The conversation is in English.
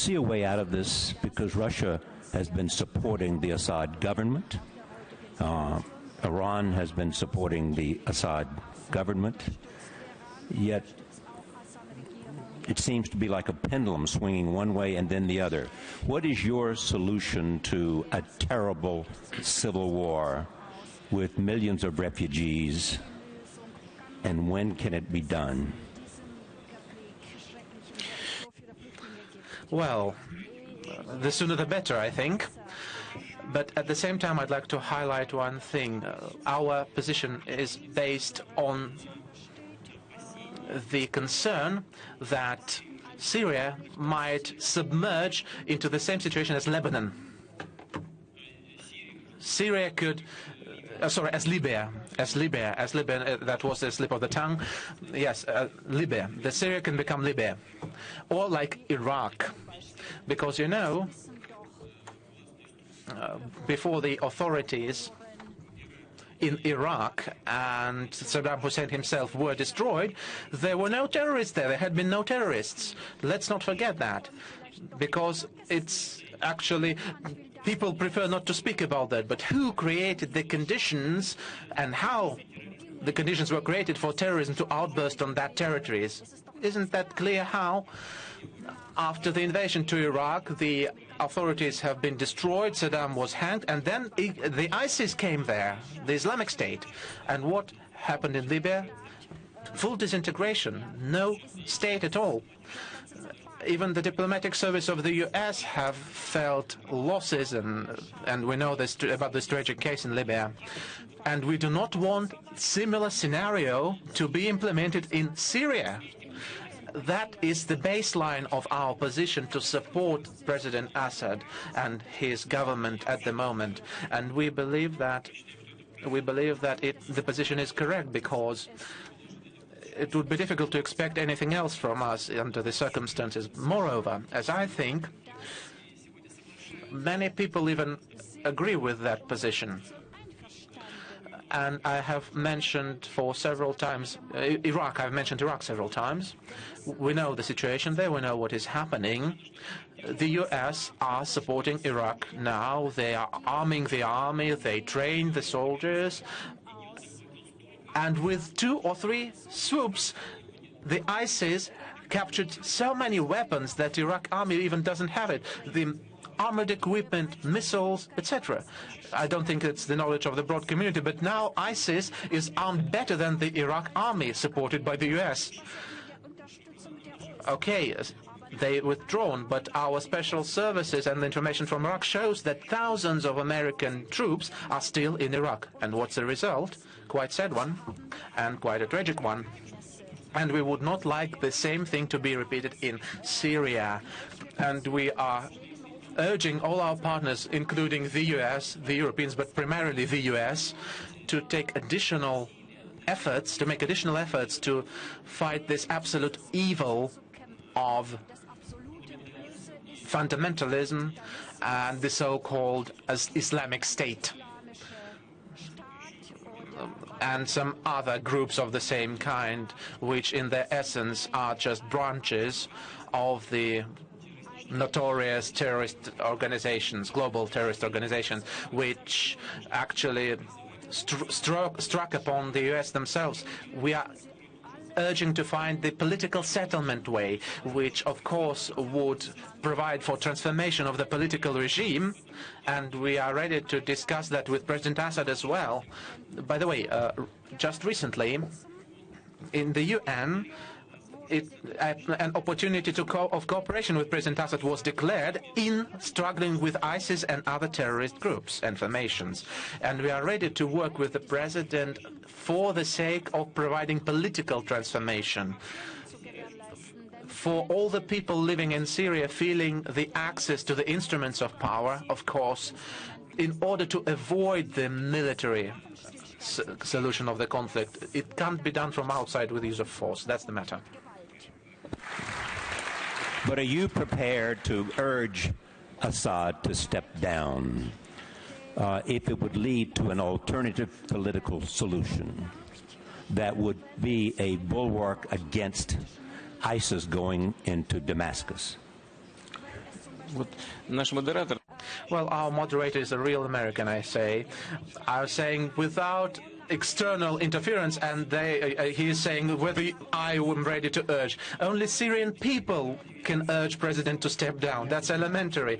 see a way out of this? Because Russia has been supporting the Assad government. Iran has been supporting the Assad government. Yet it seems to be like a pendulum swinging one way and then the other. What is your solution to a terrible civil war with millions of refugees, and when can it be done? Well, the sooner the better, I think. But at the same time, I'd like to highlight one thing. Our position is based on the concern that Syria might submerge into the same situation as Lebanon. Syria could, as Libya, that was the slip of the tongue. Yes, Libya. The Syria can become Libya. Or like Iraq. Because, you know, before the authorities in Iraq and Saddam Hussein himself were destroyed, there were no terrorists there. There had been no terrorists. Let's not forget that, because it's actually, people prefer not to speak about that. But who created the conditions and how the conditions were created for terrorism to outburst on that territories? Isn't that clear how? After the invasion to Iraq, the authorities have been destroyed, Saddam was hanged, and then the ISIS came there, the Islamic State. And what happened in Libya? Full disintegration, no state at all. Even the diplomatic service of the US have felt losses, and we know this, about this tragic case in Libya. And we do not want similar scenario to be implemented in Syria. That is the baseline of our position to support President Assad and his government at the moment. And we believe that the position is correct, because it would be difficult to expect anything else from us under the circumstances. Moreover, as I think, many people even agree with that position. And I have mentioned for several times Iraq. I've mentioned Iraq several times. We know the situation there. We know what is happening. The U.S. are supporting Iraq now. They are arming the army. They train the soldiers. And with 2 or 3 swoops, the ISIS captured so many weapons that the Iraq army even doesn't have it. The armored equipment, missiles, etc. I don't think it's the knowledge of the broad community, but now ISIS is armed better than the Iraq army supported by the U.S. Okay, they withdrawn, but our special services and the information from Iraq shows that thousands of American troops are still in Iraq. And what's the result? Quite sad one, and quite a tragic one. And we would not like the same thing to be repeated in Syria. And we are urging all our partners, including the US, the Europeans, but primarily the US, to take additional efforts, to make additional efforts to fight this absolute evil of fundamentalism and the so-called Islamic State and some other groups of the same kind, which in their essence are just branches of the notorious terrorist organizations, global terrorist organizations, which actually struck upon the U.S. themselves. We are urging to find the political settlement way, which of course would provide for transformation of the political regime, and we are ready to discuss that with President Assad as well. By the way, just recently in the UN, an opportunity of cooperation with President Assad was declared in struggling with ISIS and other terrorist groups and formations. And we are ready to work with the President for the sake of providing political transformation. For all the people living in Syria feeling the access to the instruments of power, of course, in order to avoid the military solution of the conflict. It can't be done from outside with the use of force. That's the matter. But are you prepared to urge Assad to step down if it would lead to an alternative political solution that would be a bulwark against ISIS going into Damascus? Вот наш модератор. Well, our moderator is a real American, I say. I was saying without external interference, and he is saying whether I am ready to urge. Only Syrian people can urge President to step down. That's elementary.